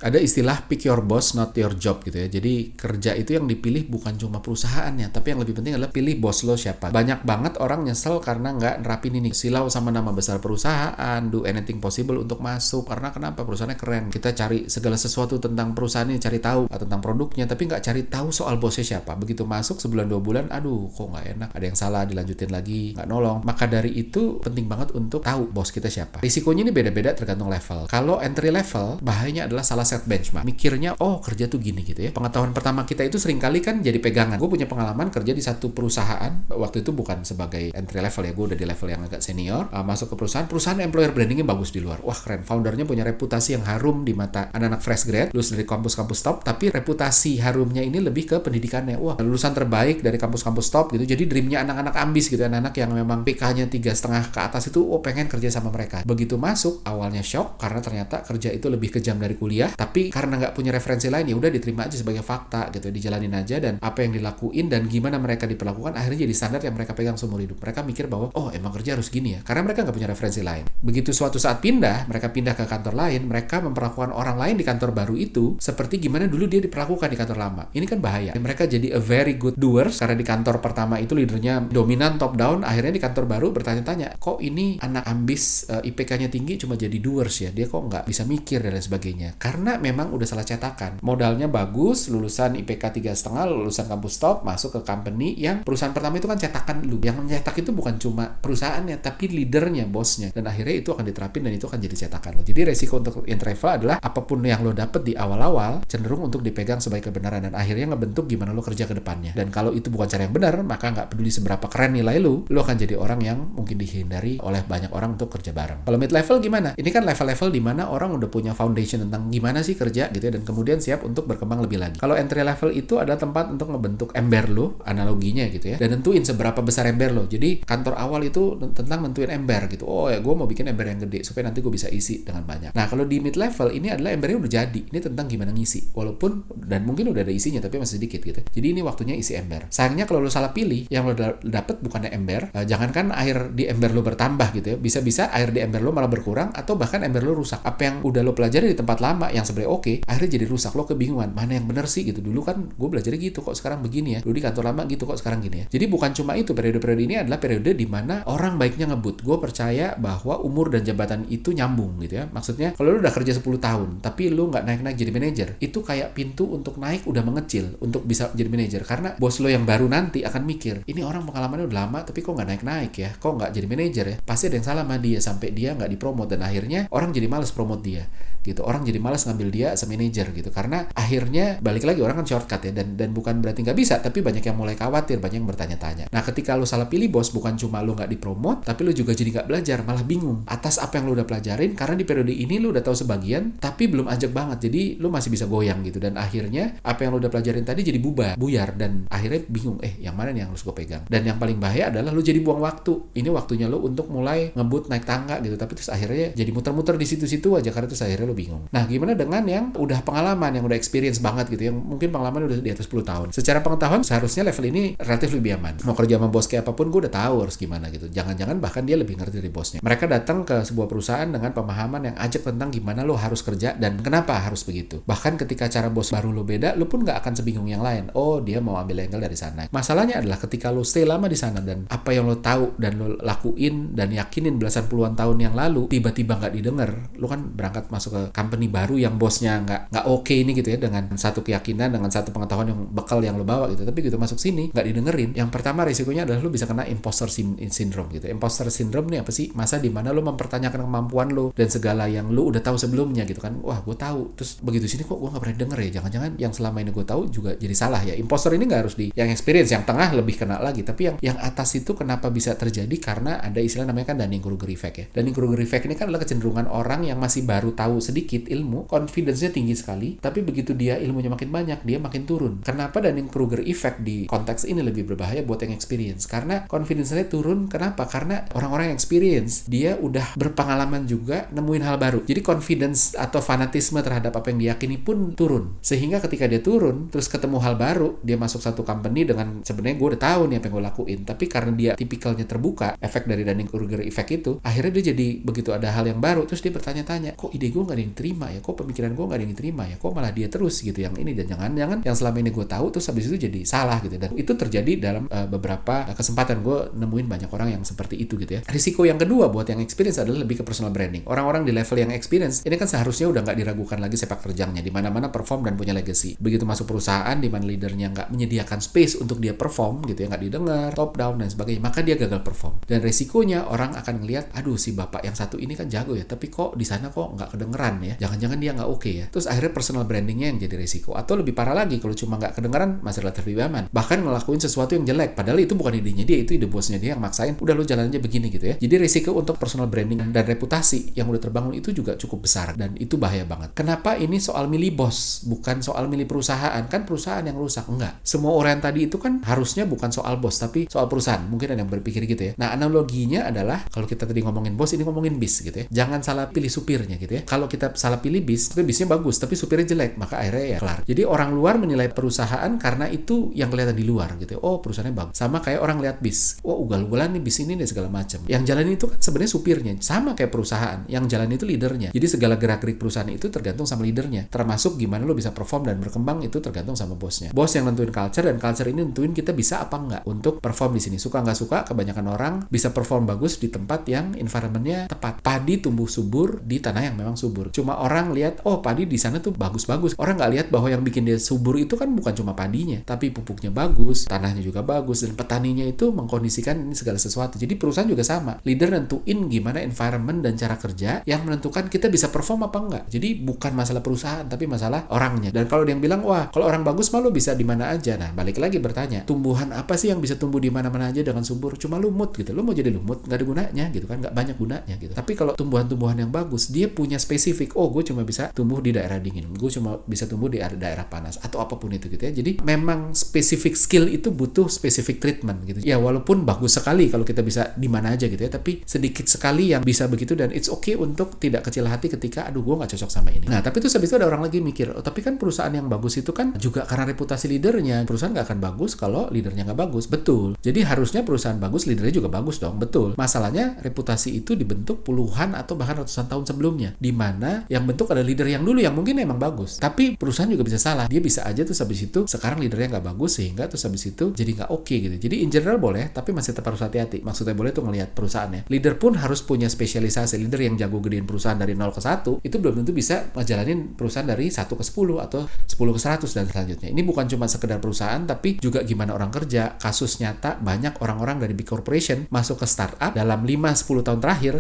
Ada istilah pick your boss not your job gitu ya. Jadi kerja itu yang dipilih bukan cuma perusahaannya, tapi yang lebih penting adalah pilih bos lo siapa. Banyak banget orang nyesel karena nggak nerapin ini. Silau sama nama besar perusahaan, do anything possible untuk masuk. Karena kenapa? Perusahaannya keren. Kita cari segala sesuatu tentang perusahaan ini, cari tahu tentang produknya, tapi nggak cari tahu soal bosnya siapa. Begitu masuk sebulan 2 bulan, aduh kok nggak enak, ada yang salah, dilanjutin lagi, nggak nolong. Maka dari itu penting banget untuk tahu bos kita siapa. Risikonya ini beda-beda tergantung level. Kalau entry level, bahayanya adalah salah set benchmark. Mikirnya, oh kerja tuh gini gitu ya. Pengetahuan pertama kita itu seringkali kan jadi pegangan. Gue punya pengalaman kerja di satu perusahaan. Waktu itu bukan sebagai entry level ya, gue udah di level yang agak senior. Masuk ke perusahaan employer brandingnya bagus di luar. Wah keren, foundernya punya reputasi yang harum di mata anak-anak fresh grad, lulus dari kampus-kampus top, tapi reputasi harumnya ini lebih ke pendidikannya. Wah lulusan terbaik dari kampus-kampus top gitu. Jadi dreamnya anak-anak ambis gitu, anak-anak yang memang PK-nya 3,5 ke atas itu, oh pengen kerja sama mereka. Begitu masuk, awalnya shock karena ternyata kerja itu lebih kejam dari kuliah, tapi karena nggak punya referensi lain, ya udah diterima aja sebagai fakta gitu, dijalanin aja, dan apa yang dilakuin dan gimana mereka diperlakukan akhirnya jadi standar yang mereka pegang seumur hidup. Mereka mikir bahwa oh emang kerja harus gini ya, karena mereka nggak punya referensi lain. Begitu suatu saat mereka pindah ke kantor lain, mereka memperlakukan orang lain di kantor baru itu seperti gimana dulu dia diperlakukan di kantor lama. Ini kan bahaya. Mereka jadi a very good doers karena di kantor pertama itu leadernya dominan top down, akhirnya di kantor baru bertanya-tanya, kok ini anak ambis IPK-nya tinggi cuma jadi doers ya, dia kok nggak bisa mikir dan lain sebagainya. Karena memang udah salah cetakan. Modalnya bagus, lulusan IPK 3,5, lulusan kampus top, masuk ke company yang perusahaan pertama itu kan cetakan lu. Yang mencetak itu bukan cuma perusahaannya, tapi leadernya, bosnya. Dan akhirnya itu akan diterapin dan itu akan jadi cetakan lo. Jadi resiko untuk yang travel adalah apapun yang lo dapet di awal-awal cenderung untuk dipegang sebagai kebenaran dan akhirnya ngebentuk gimana lo kerja ke depannya. Dan kalau itu bukan cara yang benar, maka nggak peduli seberapa keren nilai lo akan jadi orang yang mungkin dihindari oleh banyak orang untuk kerja bareng. Kalau mid level gimana? Ini kan level-level di mana orang udah punya foundation tentang gimana sih kerja gitu ya, dan kemudian siap untuk berkembang lebih lagi. Kalau entry level itu adalah tempat untuk ngebentuk ember lo, analoginya gitu ya, dan nentuin seberapa besar ember lo. Jadi kantor awal itu tentang nentuin ember gitu. Oh ya, gue mau bikin ember yang gede supaya nanti gue bisa isi dengan banyak. Nah kalau di mid level ini adalah embernya udah jadi. Ini tentang gimana ngisi. Walaupun dan mungkin udah ada isinya tapi masih sedikit gitu. Jadi ini waktunya isi ember. Sayangnya kalau lo salah pilih, yang lo dapet bukannya ember. Jangankan air di ember lo bertambah gitu ya. Bisa-bisa air di ember lo malah berkurang atau bahkan ember lo rusak. Apa yang udah lo pelajari di tempat lama yang sebenarnya oke, akhirnya jadi rusak. Lo kebingungan mana yang bener sih gitu. Dulu kan gue belajarnya gitu kok sekarang begini ya. Dulu di kantor lama gitu kok sekarang gini ya. Jadi bukan cuma itu, periode-periode ini adalah periode di mana orang baiknya ngebut. Gue percaya bahwa umur dan jabatan itu nyambung gitu ya. Maksudnya kalau lu udah kerja 10 tahun tapi lu nggak naik-naik jadi manajer, itu kayak pintu untuk naik udah mengecil untuk bisa jadi manajer. Karena bos lo yang baru nanti akan mikir, ini orang pengalamannya udah lama tapi kok nggak naik-naik ya, kok nggak jadi manajer ya. Pasti ada yang salah sama dia sampai dia nggak dipromot, dan akhirnya orang jadi males promote dia gitu. Orang jadi malas ngambil dia semanajer gitu, karena akhirnya balik lagi orang kan shortcut ya, dan bukan berarti nggak bisa, tapi banyak yang mulai khawatir, banyak yang bertanya-tanya. Nah ketika lu salah pilih bos, bukan cuma lu nggak dipromot, tapi lu juga jadi nggak belajar, malah bingung atas apa yang lu udah pelajarin, karena di periode ini lu udah tahu sebagian tapi belum ajak banget, jadi lu masih bisa goyang gitu, dan akhirnya apa yang lu udah pelajarin tadi jadi buyar, dan akhirnya bingung yang mana nih yang harus gue pegang. Dan yang paling bahaya adalah lu jadi buang waktu. Ini waktunya lu untuk mulai ngebut naik tangga gitu, tapi terus akhirnya jadi muter-muter di situ-situ aja, karena terus akhirnya lu bingung. Nah gimana dengan yang udah pengalaman, yang udah experience banget gitu, yang mungkin pengalaman udah di atas 10 tahun. Secara pengetahuan seharusnya level ini relatif lebih aman. Mau kerja sama bos kayak apapun gue udah tahu harus gimana gitu. Jangan-jangan bahkan dia lebih ngerti dari bosnya. Mereka datang ke sebuah perusahaan dengan pemahaman yang ajak tentang gimana lo harus kerja dan kenapa harus begitu. Bahkan ketika cara bos baru lo beda, lo pun gak akan sebingung yang lain. Oh dia mau ambil angle dari sana. Masalahnya adalah ketika lo stay lama di sana dan apa yang lo tahu dan lo lakuin dan yakinin belasan puluhan tahun yang lalu tiba-tiba gak didengar. Lo kan berangkat masuk ke company baru yang bosnya nggak oke ini gitu ya, dengan satu keyakinan, dengan satu pengetahuan yang bekal yang lo bawa gitu, tapi gitu masuk sini nggak didengerin. Yang pertama risikonya adalah lo bisa kena imposter syndrome gitu. Imposter syndrome nih apa sih? Masa dimana lo mempertanyakan kemampuan lo dan segala yang lo udah tahu sebelumnya gitu kan. Wah gue tahu, terus begitu sini kok gue nggak pernah denger ya, jangan-jangan yang selama ini gue tahu juga jadi salah ya. Imposter ini nggak harus di yang experience, yang tengah lebih kena lagi, tapi yang atas itu kenapa bisa terjadi? Karena ada istilah namanya kan Dunning-Kruger effect ya. Dunning-Kruger effect ini kan adalah kecenderungan orang yang masih baru tahu sedikit ilmu, confidence-nya tinggi sekali, tapi begitu dia ilmunya makin banyak, dia makin turun. Kenapa Dunning-Kruger effect di konteks ini lebih berbahaya buat yang experience? Karena confidence-nya turun. Kenapa? Karena orang-orang yang experience, dia udah berpengalaman juga nemuin hal baru. Jadi confidence atau fanatisme terhadap apa yang diyakini pun turun. Sehingga ketika dia turun, terus ketemu hal baru, dia masuk satu company dengan sebenarnya gue udah tahu nih apa yang gue lakuin, tapi karena dia tipikalnya terbuka, efek dari Dunning-Kruger effect itu, akhirnya dia jadi begitu ada hal yang baru, terus dia bertanya-tanya, kok ide gue gak ada yang terima ya? Kok pikiran gue nggak ada yang diterima ya, kok malah dia terus gitu yang ini, dan jangan-jangan yang selama ini gue tahu terus habis itu jadi salah gitu. Dan itu terjadi dalam beberapa kesempatan gue nemuin banyak orang yang seperti itu gitu ya. Risiko yang kedua buat yang experience adalah lebih ke personal branding. Orang-orang di level yang experience ini kan seharusnya udah nggak diragukan lagi sepak terjangnya, di mana-mana perform dan punya legacy. Begitu masuk perusahaan di mana leadernya nggak menyediakan space untuk dia perform gitu ya, nggak didengar, top down dan sebagainya, maka dia gagal perform. Dan resikonya orang akan ngelihat, aduh si bapak yang satu ini kan jago ya, tapi kok di sana kok nggak kedengeran ya, jangan-jangan dia nggak oke ya. Terus akhirnya personal brandingnya yang jadi resiko. Atau lebih parah lagi, kalau cuma nggak kedengeran masih relatif aman, bahkan ngelakuin sesuatu yang jelek padahal itu bukan idenya dia, itu ide bosnya dia yang maksain, udah lo jalan aja begini gitu ya. Jadi resiko untuk personal branding dan reputasi yang udah terbangun itu juga cukup besar, dan itu bahaya banget. Kenapa ini soal milih bos, bukan soal milih perusahaan? Kan perusahaan yang rusak, enggak. Semua orang tadi itu kan harusnya bukan soal bos, tapi soal perusahaan. Mungkin ada yang berpikir gitu ya. Nah, analoginya adalah kalau kita tadi ngomongin bos, ini ngomongin bis gitu ya. Jangan salah pilih supirnya gitu ya. Kalau kita salah pilih bis, tapi bisnya bagus, tapi supirnya jelek, maka akhirnya ya kelar. Jadi orang luar menilai perusahaan karena itu yang kelihatan di luar gitu ya. Oh, perusahaannya bagus. Sama kayak orang lihat bis. Oh, ugal-ugalan nih bis ini dan segala macam. Yang jalan itu kan sebenarnya supirnya. Sama kayak perusahaan. Yang jalan itu leadernya. Jadi segala gerak-gerik perusahaan itu tergantung sama leadernya. Termasuk gimana lo bisa perform dan berkembang itu tergantung sama bosnya. Bos yang nentuin culture, dan culture ini nentuin kita bisa apa enggak untuk perform di sini. Suka nggak suka, kebanyakan orang bisa perform bagus di tempat yang environmentnya tepat. Padi tumbuh subur di tanah yang memang subur. Cuma orang lihat, oh padi di sana tuh bagus-bagus. Orang nggak lihat bahwa yang bikin dia subur itu kan bukan cuma padinya, tapi pupuknya bagus, tanahnya juga bagus, dan petaninya itu mengkondisikan ini segala sesuatu. Jadi perusahaan juga sama. Leader nentuin gimana environment dan cara kerja yang menentukan kita bisa perform apa enggak. Jadi bukan masalah perusahaan, tapi masalah orangnya. Dan kalau dia yang bilang, wah kalau orang bagus mah lo bisa di mana aja. Nah, balik lagi bertanya, tumbuhan apa sih yang bisa tumbuh di mana-mana aja dengan subur? Cuma lumut gitu. Lo mau jadi lumut, nggak ada gunanya gitu kan, nggak banyak gunanya gitu. Tapi kalau tumbuhan-tumbuhan yang bagus, dia punya spesifik. Oh, gue cuma bisa tumbuh di daerah dingin. Gue cuma bisa tumbuh di daerah panas atau apapun itu gitu ya. Jadi memang spesifik skill itu butuh spesifik treatment gitu. Ya walaupun bagus sekali kalau kita bisa di mana aja gitu ya, tapi sedikit sekali yang bisa begitu, dan it's okay untuk tidak kecil hati ketika aduh gue nggak cocok sama ini. Nah, tapi itu habis itu ada orang lagi mikir, oh tapi kan perusahaan yang bagus itu kan juga karena reputasi leadernya. Perusahaan nggak akan bagus kalau leadernya nggak bagus. Betul. Jadi harusnya perusahaan bagus, leadernya juga bagus dong. Betul. Masalahnya reputasi itu dibentuk puluhan atau bahkan ratusan tahun sebelumnya, di mana yang bentuk ada leader yang dulu yang mungkin emang bagus. Tapi perusahaan juga bisa salah. Dia bisa aja terus habis itu sekarang leadernya nggak bagus sehingga terus habis itu jadi nggak oke gitu. Jadi in general boleh, tapi masih tetap harus hati-hati. Maksudnya boleh tuh ngelihat perusahaannya. Leader pun harus punya spesialisasi. Leader yang jago gedein perusahaan dari 0 ke 1 itu belum tentu bisa ngejalanin perusahaan dari 1 ke 10 atau 10 ke 100 dan selanjutnya. Ini bukan cuma sekedar perusahaan, tapi juga gimana orang kerja. Kasus nyata banyak orang-orang dari big corporation masuk ke startup dalam 5-10 tahun terakhir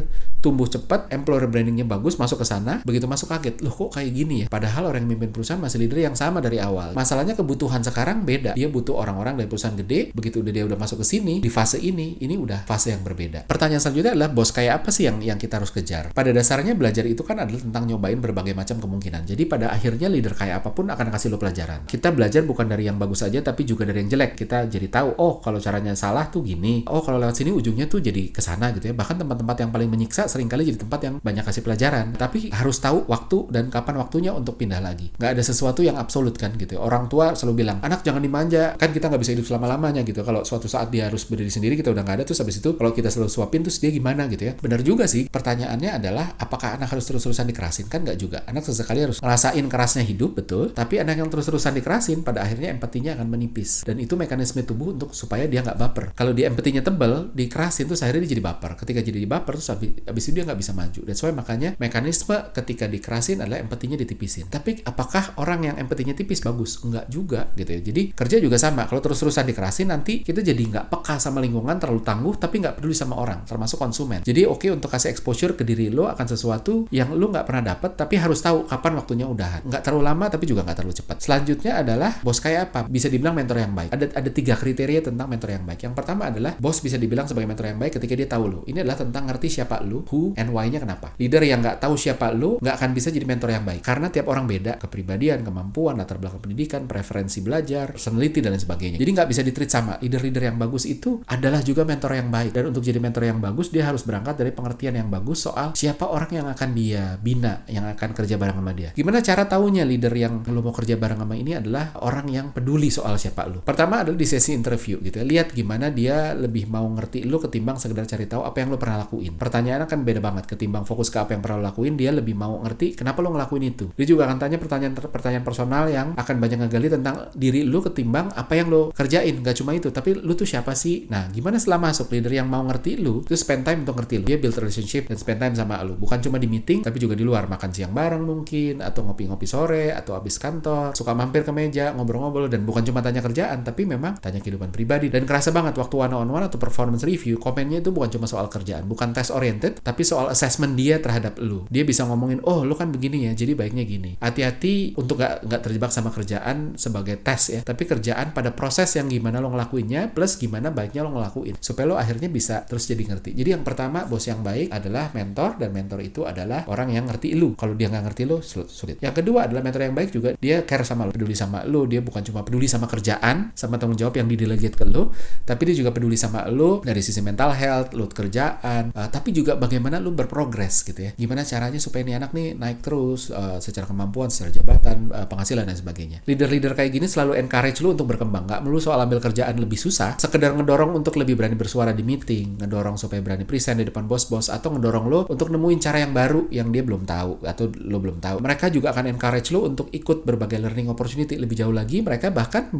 tumbuh cepat, employer brandingnya bagus, masuk ke sana, begitu masuk kaget, loh kok kayak gini ya? Padahal orang yang memimpin perusahaan masih leader yang sama dari awal. Masalahnya kebutuhan sekarang beda. Dia butuh orang-orang dari perusahaan gede, begitu dia udah masuk ke sini, di fase ini udah fase yang berbeda. Pertanyaan selanjutnya adalah, bos kayak apa sih yang kita harus kejar? Pada dasarnya belajar itu kan adalah tentang nyobain berbagai macam kemungkinan. Jadi pada akhirnya leader kayak apapun akan kasih lo pelajaran. Kita belajar bukan dari yang bagus aja, tapi juga dari yang jelek. Kita jadi tahu, oh kalau caranya salah tuh gini. Oh kalau lewat sini ujungnya tuh jadi kesana gitu ya. Bahkan tempat-tempat yang paling menyiksa seringkali jadi tempat yang banyak kasih pelajaran. Tapi harus tahu waktu dan kapan waktunya untuk pindah lagi. Nggak ada sesuatu yang absolut kan gitu. Orang tua selalu bilang, anak jangan dimanja. Kan kita nggak bisa hidup selama-lamanya gitu. Kalau suatu saat dia harus berdiri sendiri, kita udah nggak ada, terus habis itu kalau kita selalu suapin, terus dia gimana gitu ya. Benar juga sih. Pertanyaannya adalah, apakah anak harus terus-terusan dikerasin? Kan nggak juga. Anak sesekali harus ngerasain kerasnya hidup, betul. Tapi anak yang terus-terusan dikerasin, pada akhirnya empatinya akan menipis. Dan itu mekanisme tubuh untuk supaya dia nggak baper. Kalau dia empatinya tebal, dikerasin, terus akhirnya dia jadi baper. Ketika jadi baper, terus habis itu dia nggak bisa maju. That's why makanya mekanisme ketika dikerasin adalah empatinya ditipisin. Tapi apakah orang yang empatinya tipis bagus? Enggak juga gitu ya. Jadi kerja juga sama. Kalau terus-terusan dikerasin, nanti kita jadi nggak peka sama lingkungan, terlalu tangguh, tapi nggak peduli sama orang, termasuk konsumen. Jadi oke untuk kasih exposure ke diri lo akan sesuatu yang lo nggak pernah dapat, tapi harus tahu kapan waktunya udahan. Nggak terlalu lama, tapi juga nggak terlalu cepat. Selanjutnya adalah bos kayak apa? Bisa dibilang mentor yang baik. Ada 3 kriteria tentang mentor yang baik. Yang pertama adalah bos bisa dibilang sebagai mentor yang baik ketika dia tahu lo. Ini adalah tentang ngerti siapa lo, who and why-nya kenapa. Leader yang nggak tahu siapa lo nggak akan bisa jadi mentor yang baik. Karena tiap orang beda, kepribadian, kemampuan, latar belakang pendidikan, preferensi belajar, personality, dan lain sebagainya. Jadi nggak bisa di-treat sama. Leader-leader yang bagus itu adalah juga mentor yang baik. Dan untuk jadi mentor yang bagus, dia harus berangkat dari pengertian yang bagus soal siapa orang yang akan dia bina, yang akan kerja bareng sama dia. Gimana cara taunya leader yang lo mau kerja bareng sama ini adalah orang yang peduli soal siapa lo? Pertama adalah di sesi interview gitu ya. Lihat gimana dia lebih mau ngerti lo ketimbang sekedar cari tahu apa yang lo pernah lakuin. Pertanyaannya kan beda banget. Ketimbang fokus ke apa yang pernah lo lakuin, dia lebih mau ngerti kenapa kenapa lo ngelakuin itu. Dia juga akan tanya pertanyaan personal yang akan banyak ngegali tentang diri lo ketimbang apa yang lo kerjain. Gak cuma itu, tapi lo tuh siapa sih? Nah, gimana setelah masuk, leader yang mau ngerti lo itu spend time untuk ngerti lo. Dia build relationship dan spend time sama lo, bukan cuma di meeting tapi juga di luar, makan siang bareng mungkin, atau ngopi-ngopi sore, atau habis kantor suka mampir ke meja ngobrol-ngobrol, dan bukan cuma tanya kerjaan tapi memang tanya kehidupan pribadi. Dan kerasa banget waktu one-on-one atau performance review, komennya itu bukan cuma soal kerjaan, bukan test oriented, tapi soal assessment dia terhadap lu. Dia bisa ngomongin, oh lu kan begini ya, jadi baiknya gini. Hati-hati untuk gak terjebak sama kerjaan sebagai tes ya, tapi kerjaan pada proses yang gimana lo ngelakuinnya plus gimana baiknya lo ngelakuin, supaya lo akhirnya bisa terus jadi ngerti. Jadi yang pertama, bos yang baik adalah mentor, dan mentor itu adalah orang yang ngerti lu. Kalau dia nggak ngerti lu, sulit. Yang kedua adalah mentor yang baik juga dia care sama lu, peduli sama lu. Dia bukan cuma peduli sama kerjaan, sama tanggung jawab yang didelegate ke lu, tapi dia juga peduli sama lu dari sisi mental health, load kerjaan, tapi juga bagaimana lu berprogres gitu ya. Gimana caranya supaya ini anak nih naik terus secara kemampuan, secara jabatan, penghasilan dan sebagainya. Leader-leader kayak gini selalu encourage lu untuk berkembang. Nggak melulu soal ambil kerjaan lebih susah, sekedar ngedorong untuk lebih berani bersuara di meeting, ngedorong supaya berani present di depan bos-bos, atau ngedorong lu untuk nemuin cara yang baru yang dia belum tahu atau lo belum tahu. Mereka juga akan encourage lu untuk ikut berbagai learning opportunity. Lebih jauh lagi, mereka bahkan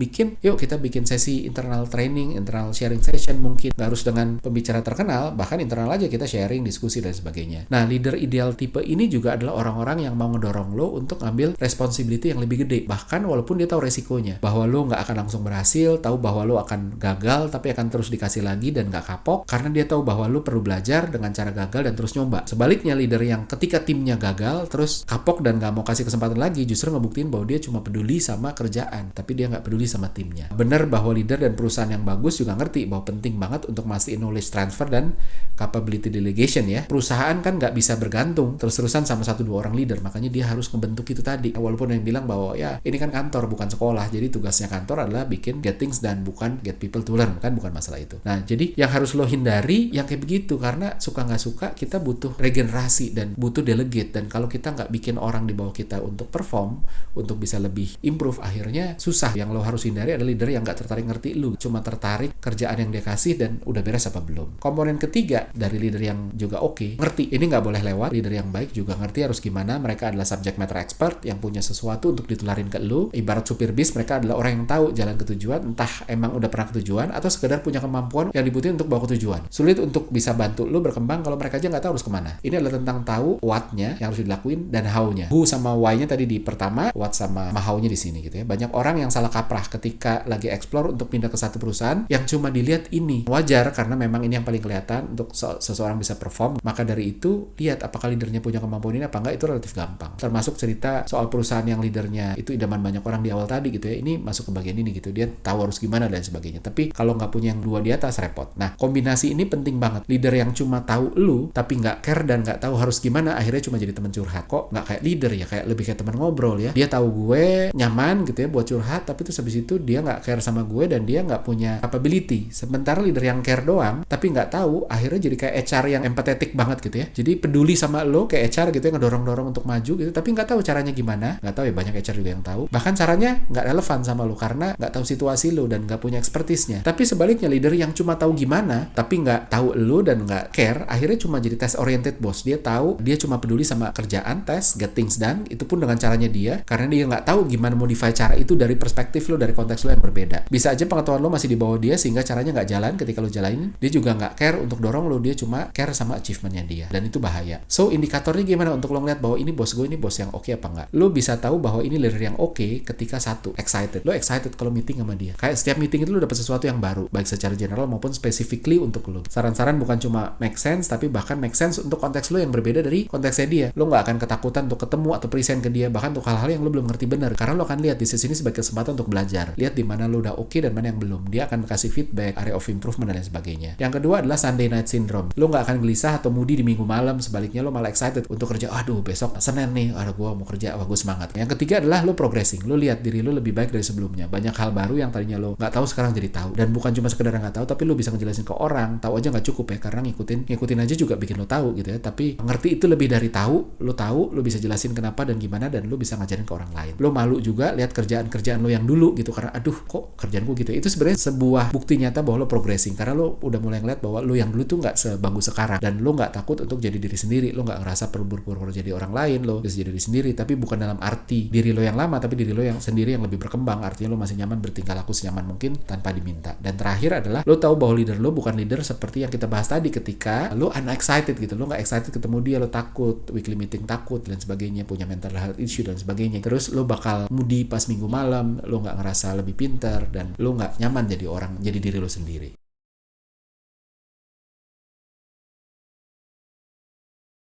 yuk kita bikin sesi internal training, internal sharing session, mungkin nggak harus dengan pembicara terkenal, bahkan internal aja kita sharing, diskusi dan sebagainya. Nah, leader ideal tipe ini juga adalah orang-orang yang mau ngedorong lo untuk ngambil responsibility yang lebih gede, bahkan walaupun dia tahu resikonya, bahwa lo nggak akan langsung berhasil, tahu bahwa lo akan gagal, tapi akan terus dikasih lagi dan nggak kapok, karena dia tahu bahwa lo perlu belajar dengan cara gagal dan terus nyoba. Sebaliknya, leader yang ketika timnya gagal terus kapok dan nggak mau kasih kesempatan lagi, justru ngebuktiin bahwa dia cuma peduli sama kerjaan, tapi dia nggak peduli sama timnya. Bener bahwa leader dan perusahaan yang bagus juga ngerti bahwa penting banget untuk mastiin knowledge transfer dan capability delegation ya. Perusahaan kan nggak bisa bergantung terus-terusan sama 1-2 orang leader, makanya dia harus ngebentuk itu tadi. Walaupun yang bilang bahwa ya ini kan kantor bukan sekolah, jadi tugasnya kantor adalah bikin get things dan bukan get people to learn, kan bukan masalah itu. Nah, jadi yang harus lo hindari yang kayak begitu, karena suka nggak suka kita butuh regenerasi dan butuh delegate, dan kalau kita nggak bikin orang di bawah kita untuk perform, untuk bisa lebih improve, akhirnya susah. Yang lo harus hindari adalah leader yang nggak tertarik ngerti lu, cuma tertarik kerjaan yang dia kasih dan udah beres apa belum. Komponen ketiga dari leader yang juga oke, ngerti. Ini nggak boleh lewat. Leader yang baik juga ngerti harus gimana. Mereka adalah subject matter expert yang punya sesuatu untuk ditularin ke lu. Ibarat supir bis, mereka adalah orang yang tahu jalan ke tujuan, entah emang udah pernah ke tujuan atau sekedar punya kemampuan yang dibutuhin untuk bawa ke tujuan. Sulit untuk bisa bantu lu berkembang kalau mereka aja nggak tahu harus kemana. Ini adalah tentang tahu what-nya yang harus dilakuin dan how-nya. Who sama why-nya tadi di pertama, what sama how-nya di sini gitu ya. Banyak orang yang salah kaprah ketika lagi explore untuk pindah ke satu perusahaan yang cuma dilihat ini. Wajar karena memang ini yang paling kelihatan untuk seseorang bisa perform. Maka dari itu, lihat apakah leadernya punya kemampuan ini apa enggak, itu relatif gampang. Termasuk cerita soal perusahaan yang leadernya itu idaman banyak orang di awal tadi gitu ya. Ini masuk ke bagian ini gitu. Dia tahu harus gimana dan sebagainya. Tapi kalau nggak punya yang dua di atas, repot. Nah, kombinasi ini penting banget. Leader yang cuma tahu lu tapi nggak care dan nggak tahu harus gimana, akhirnya cuma jadi teman curhat. Kok nggak kayak leader ya, kayak lebih kayak teman ngobrol ya. Dia tahu gue nyaman gitu ya buat curhat, tapi terus habis itu dia nggak care sama gue dan dia nggak punya capability. Sementara leader yang care doang tapi nggak tahu, akhirnya jadi kayak HR yang empathetic banget gitu ya. Jadi peduli sama lo kayak HR gitu ya, ngedorong-dorong untuk maju gitu, tapi nggak tahu caranya gimana. Nggak tahu ya, banyak HR juga yang tahu. Bahkan caranya nggak relevan sama lo karena nggak tahu situasi lo dan nggak punya expertise-nya. Tapi sebaliknya, leader yang cuma tahu gimana tapi nggak tahu lo dan nggak care, akhirnya cuma jadi test oriented bos. Dia tahu, dia cuma peduli sama kerjaan, tes, get things done, itu pun dengan caranya dia, karena dia nggak tahu gimana modify cara itu dari perspektif lo, dari konteks lo yang berbeda. Bisa aja pengetahuan lo masih di bawah dia sehingga caranya nggak jalan ketika lo jalanin. Dia juga nggak care untuk dorong lo, dia cuma care sama achievementnya dia, dan itu bahaya. So, indikatornya gimana untuk lo ngeliat bahwa ini bos gue, ini bos yang oke apa enggak? Lo bisa tahu bahwa ini leader yang oke ketika satu, excited. Lo excited kalau meeting sama dia. Kayak setiap meeting itu lo dapat sesuatu yang baru, baik secara general maupun specifically untuk lo. Saran-saran bukan cuma make sense, tapi bahkan make sense untuk konteks lo yang berbeda dari konteksnya dia. Lo nggak akan ketakutan untuk ketemu atau present ke dia, bahkan untuk hal-hal yang lo belum ngerti benar. Karena lo akan lihat di sini sebagai kesempatan untuk belajar. Lihat di mana lo udah oke dan mana yang belum. Dia akan kasih feedback, area of improvement dan lain sebagainya. Yang kedua adalah Sunday night syndrome. Lo nggak akan gelisah atau moody di minggu malam, sebaliknya lo malah excited untuk kerja. Aduh, besok Senin nih, gue mau kerja, wah gue semangat. Yang ketiga adalah lo progressing. Lo lihat diri lo lebih baik dari sebelumnya. Banyak hal baru yang tadinya lo nggak tahu sekarang jadi tahu. Dan bukan cuma sekedar nggak tahu, tapi lo bisa ngejelasin ke orang. Tahu aja nggak cukup ya, karena ngikutin aja juga bikin lo tahu gitu ya. Tapi ngerti itu lebih dari tahu. Lo bisa jelasin kenapa dan gimana, dan lo bisa ngajarin ke orang lain. Lo malu juga lihat kerjaan lo yang dulu gitu, karena aduh kok kerjaan gue gitu. Itu sebenarnya sebuah bukti nyata bahwa lo progressing, karena lo udah mulai ngeliat bahwa lo yang dulu tuh nggak sebagus sekarang, dan lo nggak takut untuk jadi diri sendiri. Lo nggak ngerasa perlu jadi orang lain. lain, lo bisa jadi diri sendiri, tapi bukan dalam arti diri lo yang lama, tapi diri lo yang sendiri yang lebih berkembang. Artinya lo masih nyaman bertingkah laku senyaman mungkin tanpa diminta. Dan terakhir adalah lo tahu bahwa leader lo bukan leader seperti yang kita bahas tadi, ketika lo unexcited gitu, lo nggak excited ketemu dia, lo takut weekly meeting, takut dan sebagainya, punya mental health issue dan sebagainya. Terus lo bakal moody pas minggu malam, lo nggak ngerasa lebih pintar dan lo nggak nyaman jadi diri lo sendiri.